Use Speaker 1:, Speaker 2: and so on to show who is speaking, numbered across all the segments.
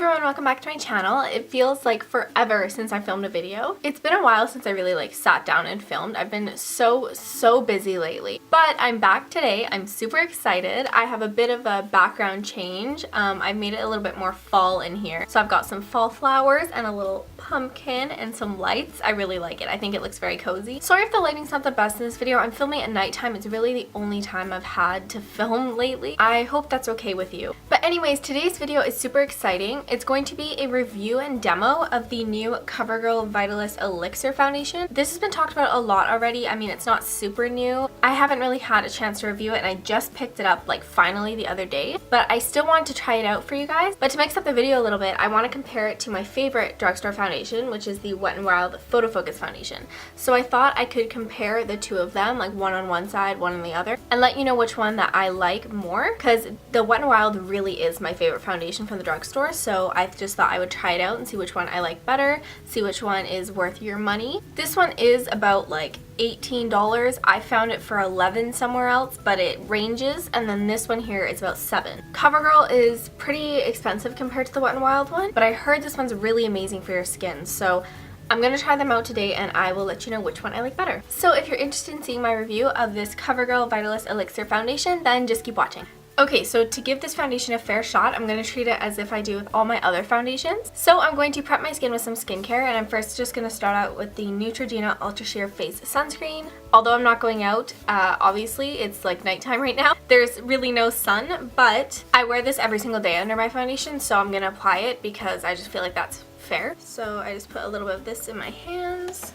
Speaker 1: everyone, welcome back to my channel. It feels like forever since I filmed a video. It's been a while since I really sat down and filmed. I've been so busy lately. But I'm back today. I'm super excited. I have a bit of a background change. I've made it a little bit more fall in here. So I've got some fall flowers and a little pumpkin and some lights. I really like it. I think it looks very cozy. Sorry if the lighting's not the best in this video. I'm filming at nighttime. It's really the only time I've had to film lately. I hope that's okay with you. But anyways, today's video is super exciting. It's going to be a review and demo of the new Covergirl Vitalist Elixir foundation. This has been talked about a lot already. I mean, it's not super new. I haven't really had a chance to review it and I just picked it up finally the other day, but I still wanted to try it out for you guys. But to mix up the video a little bit, I want to compare it to my favorite drugstore foundation, which is the Wet n Wild Photofocus foundation. So I thought I could compare the two of them, one on one side, one on the other, and let you know which one that I like more, because the Wet n Wild really is my favorite foundation from the drugstore. So I just thought I would try it out and see which one I like better, see which one is worth your money. This one is about $18. I found it for $11 somewhere else, but it ranges, and then this one here is about $7. Covergirl is pretty expensive compared to the Wet n Wild one, but I heard this one's really amazing for your skin, so I'm going to try them out today and I will let you know which one I like better. So if you're interested in seeing my review of this Covergirl Vitalist Elixir foundation, then just keep watching. Okay, so to give this foundation a fair shot, I'm going to treat it as if I do with all my other foundations. So I'm going to prep my skin with some skincare, and I'm first just going to start out with the Neutrogena Ultra Sheer Face Sunscreen. Although I'm not going out, obviously it's nighttime right now. There's really no sun, but I wear this every single day under my foundation, so I'm going to apply it because I just feel like that's fair. So I just put a little bit of this in my hands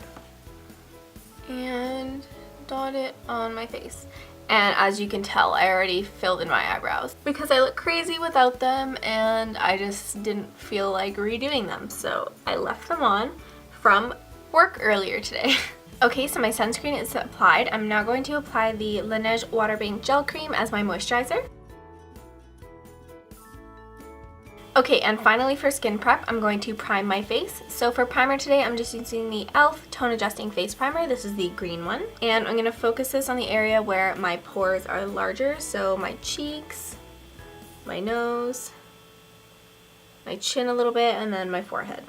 Speaker 1: and dot it on my face. And as you can tell, I already filled in my eyebrows because I look crazy without them and I just didn't feel like redoing them. So I left them on from work earlier today. Okay, so my sunscreen is applied. I'm now going to apply the Laneige Water Bank Gel Cream as my moisturizer. Okay, and finally for skin prep, I'm going to prime my face. So for primer today, I'm just using the e.l.f. Tone Adjusting Face Primer. This is the green one. And I'm going to focus this on the area where my pores are larger. So my cheeks, my nose, my chin a little bit, and then my forehead.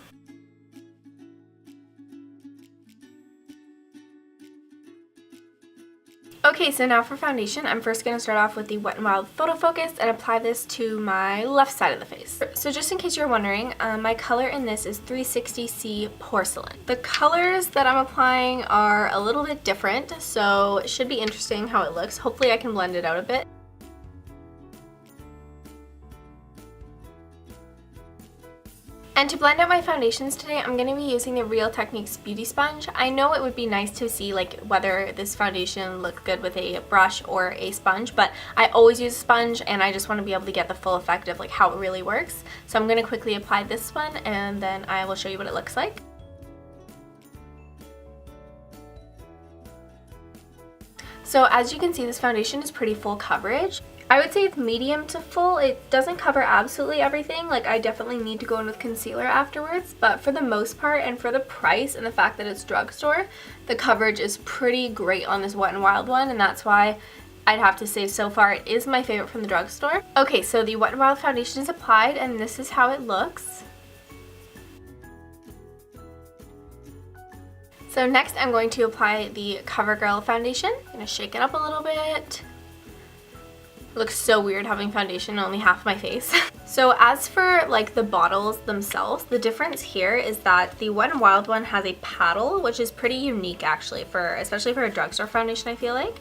Speaker 1: Okay, so now for foundation, I'm first going to start off with the Wet n Wild Photofocus and apply this to my left side of the face. So just in case you're wondering, my color in this is 360C Porcelain. The colors that I'm applying are a little bit different, so it should be interesting how it looks. Hopefully I can blend it out a bit. And to blend out my foundations today, I'm going to be using the Real Techniques Beauty Sponge. I know it would be nice to see whether this foundation looked good with a brush or a sponge, but I always use a sponge and I just want to be able to get the full effect of how it really works. So I'm going to quickly apply this one and then I will show you what it looks like. So as you can see, this foundation is pretty full coverage. I would say it's medium to full. It doesn't cover absolutely everything. I definitely need to go in with concealer afterwards, but for the most part and for the price and the fact that it's drugstore, the coverage is pretty great on this Wet n Wild one, and that's why I'd have to say so far it is my favorite from the drugstore. Okay, so the Wet n Wild foundation is applied and this is how it looks. So next I'm going to apply the Covergirl foundation. I'm going to shake it up a little bit. It looks so weird having foundation on only half my face. So as for the bottles themselves, the difference here is that the Wet n Wild one has a paddle, which is pretty unique actually, especially for a drugstore foundation, I feel like.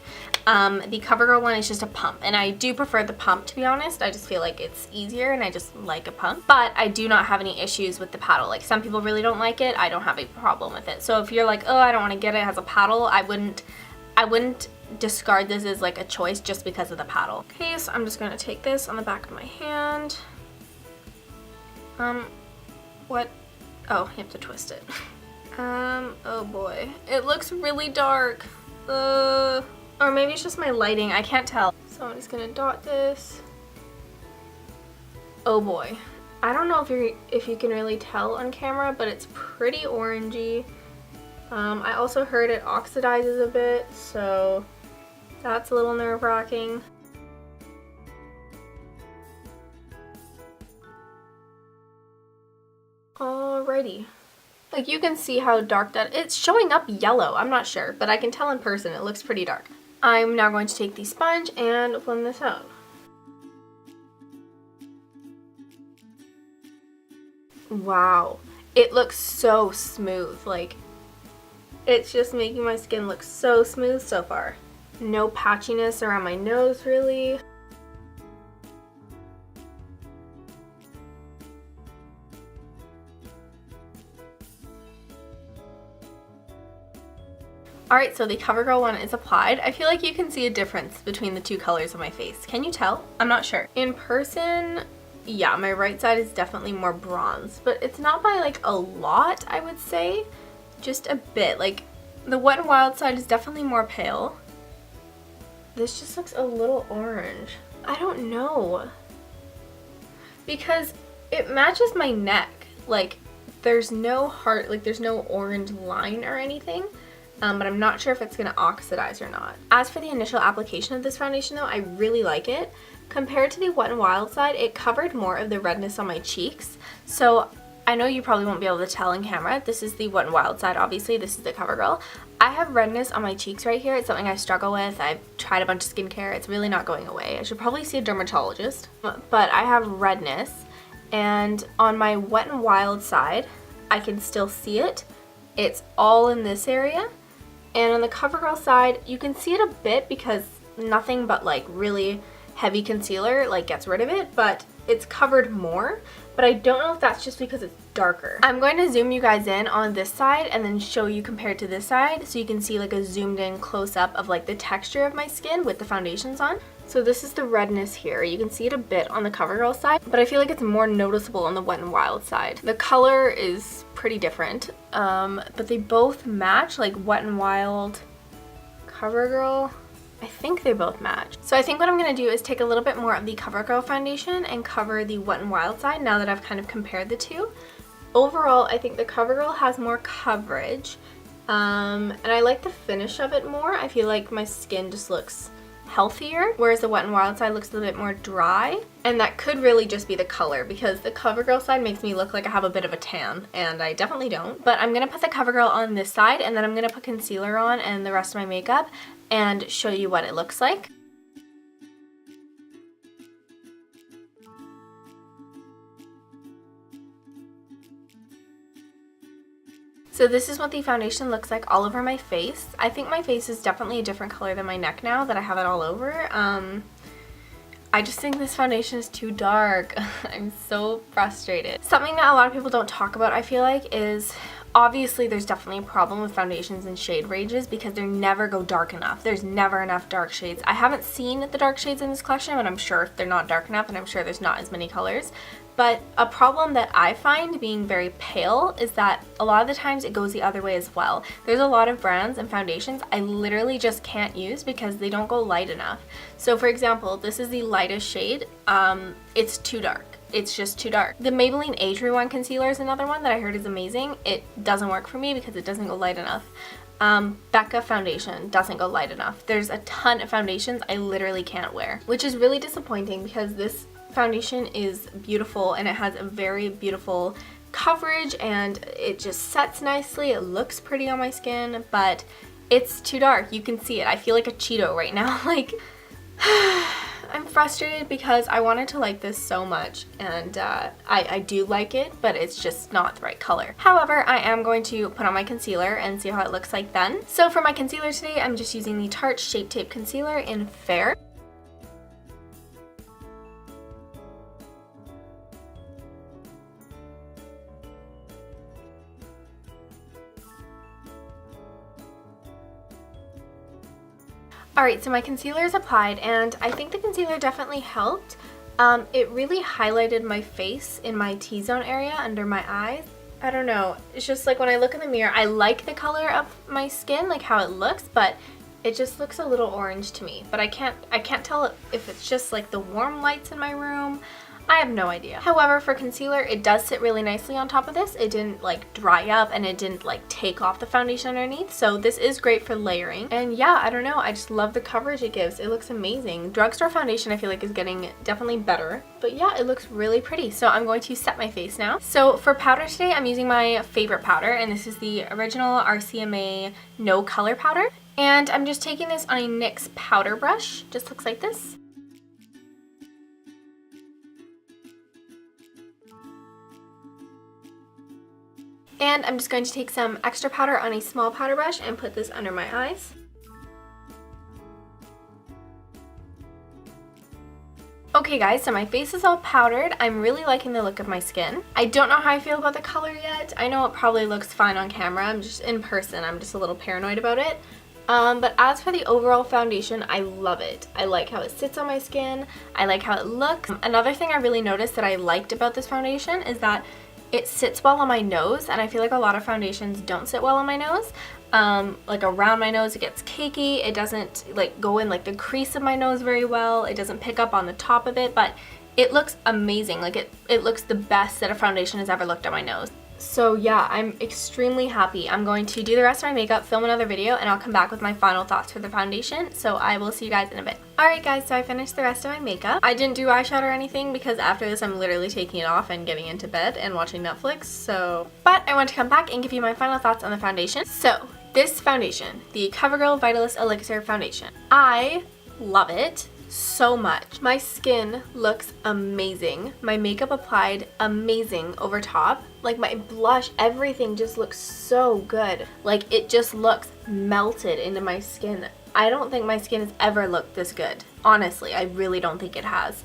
Speaker 1: The Covergirl one is just a pump, and I do prefer the pump, to be honest. I just feel like it's easier and I just like a pump. But I do not have any issues with the paddle. Some people really don't like it. I don't have a problem with it. So if you're oh, I don't want to get it, it has a paddle, I wouldn't discard this as a choice just because of the paddle. Okay, so I'm just going to take this on the back of my hand. What? Oh, you have to twist it. Oh boy. It looks really dark. Or maybe it's just my lighting, I can't tell. So I'm just going to dot this. Oh boy. I don't know if you can really tell on camera, but it's pretty orangey. I also heard it oxidizes a bit, so that's a little nerve-wracking. Alrighty. Like, you can see how dark that, it's showing up yellow, I'm not sure, but I can tell in person it looks pretty dark. I'm now going to take the sponge and blend this out. Wow, it looks so smooth. Like, it's just making my skin look so smooth so far. No patchiness around my nose, really. Alright, so the CoverGirl one is applied. I feel like you can see a difference between the two colors of my face. Can you tell? I'm not sure. In person, yeah, my right side is definitely more bronze, but it's not by like a lot, I would say. Just a bit. Like, the Wet n Wild side is definitely more pale. This just looks a little orange. I don't know. Because it matches my neck. Like, there's no heart, like there's no orange line or anything. But I'm not sure if it's going to oxidize or not. As for the initial application of this foundation though, I really like it. Compared to the Wet n Wild side, it covered more of the redness on my cheeks. So I know you probably won't be able to tell in camera. This is the Wet n Wild side, obviously. This is the CoverGirl. I have redness on my cheeks right here. It's something I struggle with. I've tried a bunch of skincare. It's really not going away. I should probably see a dermatologist. But I have redness. And on my Wet n Wild side, I can still see it. It's all in this area. And on the CoverGirl side, you can see it a bit because nothing but like really heavy concealer like gets rid of it, but it's covered more. But I don't know if that's just because it's darker. I'm going to zoom you guys in on this side and then show you compared to this side so you can see like a zoomed in close up of like the texture of my skin with the foundations on. So this is the redness here. You can see it a bit on the CoverGirl side, but I feel like it's more noticeable on the Wet n Wild side. The color is pretty different, but they both match, like Wet n Wild, CoverGirl. I think they both match. So I think what I'm going to do is take a little bit more of the CoverGirl foundation and cover the Wet n Wild side now that I've kind of compared the two. Overall, I think the CoverGirl has more coverage, and I like the finish of it more. I feel like my skin just looks healthier, whereas the Wet n Wild side looks a little bit more dry. And that could really just be the color because the CoverGirl side makes me look like I have a bit of a tan, and I definitely don't. But I'm going to put the CoverGirl on this side, and then I'm going to put concealer on and the rest of my makeup and show you what it looks like. So this is what the foundation looks like all over my face. I think my face is definitely a different color than my neck now that I have it all over. I just think this foundation is too dark. I'm so frustrated. Something that a lot of people don't talk about, I feel like, is obviously there's definitely a problem with foundations and shade ranges because they never go dark enough. There's never enough dark shades. I haven't seen the dark shades in this collection, but I'm sure they're not dark enough, and I'm sure there's not as many colors. But a problem that I find being very pale is that a lot of the times it goes the other way as well. There's a lot of brands and foundations I literally just can't use because they don't go light enough. So for example, this is the lightest shade. It's too dark. It's just too dark. The Maybelline Age Rewind Concealer is another one that I heard is amazing. It doesn't work for me because it doesn't go light enough. Becca foundation doesn't go light enough. There's a ton of foundations I literally can't wear, which is really disappointing because this foundation is beautiful and it has a very beautiful coverage and it just sets nicely. It looks pretty on my skin, but it's too dark. You can see it. I feel like a Cheeto right now. Like, I'm frustrated because I wanted to like this so much, and I do like it, but it's just not the right color. However, I am going to put on my concealer and see how it looks like then. So for my concealer today, I'm just using the Tarte Shape Tape Concealer in Fair. Alright, so my concealer is applied, and I think the concealer definitely helped. It really highlighted my face in my T-zone area under my eyes. I don't know, it's just like when I look in the mirror, I like the color of my skin, like how it looks, but it just looks a little orange to me. But I can't tell if it's just like the warm lights in my room. I have no idea. However, for concealer, it does sit really nicely on top of this. It didn't like dry up and it didn't like take off the foundation underneath. So this is great for layering. And yeah, I don't know. I just love the coverage it gives. It looks amazing. Drugstore foundation I feel like is getting definitely better. But yeah, it looks really pretty. So I'm going to set my face now. So for powder today, I'm using my favorite powder. And this is the original RCMA No Color powder. And I'm just taking this on a NYX powder brush. Just looks like this. And I'm just going to take some extra powder on a small powder brush and put this under my eyes. Okay guys, so my face is all powdered. I'm really liking the look of my skin. I don't know how I feel about the color yet. I know it probably looks fine on camera. I'm just in person. I'm just a little paranoid about it. But as for the overall foundation, I love it. I like how it sits on my skin. I like how it looks. Another thing I really noticed that I liked about this foundation is that it sits well on my nose, and I feel like a lot of foundations don't sit well on my nose. Like around my nose it gets cakey. It doesn't like go in like the crease of my nose very well. It doesn't pick up on the top of it, but it looks amazing. Like it looks the best that a foundation has ever looked on my nose. So yeah, I'm extremely happy. I'm going to do the rest of my makeup, film another video, and I'll come back with my final thoughts for the foundation. So I will see you guys in a bit. Alright guys, so I finished the rest of my makeup. I didn't do eyeshadow or anything because after this I'm literally taking it off and getting into bed and watching Netflix, But I want to come back and give you my final thoughts on the foundation. So, this foundation, the Covergirl Vitalist Elixir foundation. I love it so much. My skin looks amazing. My makeup applied amazing over top. Like my blush, everything just looks so good. Like it just looks melted into my skin. I don't think my skin has ever looked this good. Honestly, I really don't think it has.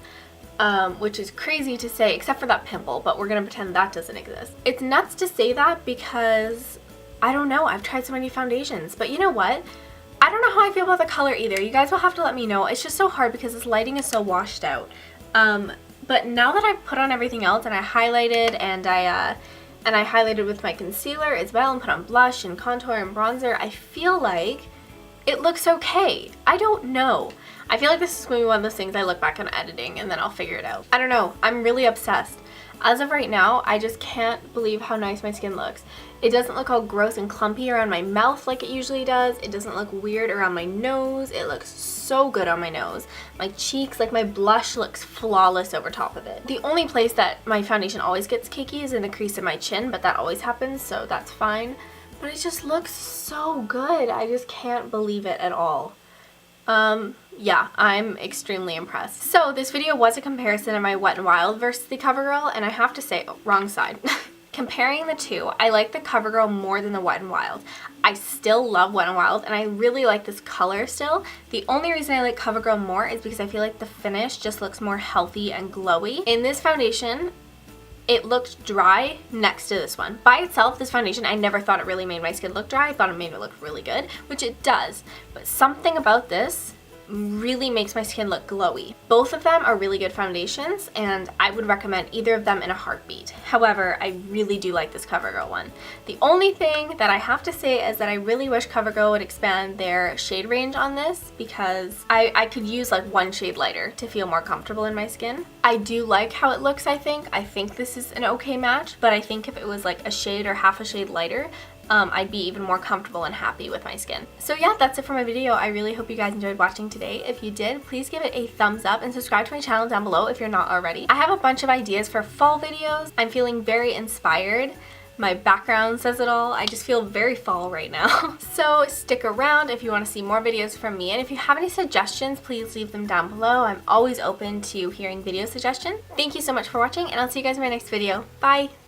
Speaker 1: Which is crazy to say, except for that pimple, but we're gonna pretend that doesn't exist. It's nuts to say that because, I don't know, I've tried so many foundations, but you know what? I don't know how I feel about the color either. You guys will have to let me know. It's just so hard because this lighting is so washed out. But now that I've put on everything else and I highlighted and I highlighted with my concealer as well and put on blush and contour and bronzer, I feel like it looks okay. I don't know. I feel like this is going to be one of those things I look back on editing and then I'll figure it out. I don't know. I'm really obsessed. As of right now, I just can't believe how nice my skin looks. It doesn't look all gross and clumpy around my mouth like it usually does. It doesn't look weird around my nose. It looks so good on my nose. My cheeks, like my blush looks flawless over top of it. The only place that my foundation always gets cakey is in the crease of my chin, but that always happens, so that's fine. But it just looks so good. I just can't believe it at all. Yeah, I'm extremely impressed. So this video was a comparison of my Wet n Wild versus the Covergirl, and I have to say, wrong side. Comparing the two, I like the Covergirl more than the Wet n Wild. I still love Wet n Wild, and I really like this color still. The only reason I like Covergirl more is because I feel like the finish just looks more healthy and glowy. In this foundation, it looked dry next to this one. By itself, this foundation, I never thought it really made my skin look dry. I thought it made it look really good, which it does. But something about this really makes my skin look glowy. Both of them are really good foundations, and I would recommend either of them in a heartbeat. However, I really do like this Covergirl one. The only thing that I have to say is that I really wish Covergirl would expand their shade range on this, because I could use like one shade lighter to feel more comfortable in my skin. I do like how it looks, I think. I think this is an okay match, but I think if it was like a shade or half a shade lighter, I'd be even more comfortable and happy with my skin. So yeah, that's it for my video. I really hope you guys enjoyed watching today. If you did, please give it a thumbs up and subscribe to my channel down below if you're not already. I have a bunch of ideas for fall videos. I'm feeling very inspired. My background says it all. I just feel very fall right now. So stick around if you want to see more videos from me, and if you have any suggestions, please leave them down below. I'm always open to hearing video suggestions. Thank you so much for watching, and I'll see you guys in my next video. Bye!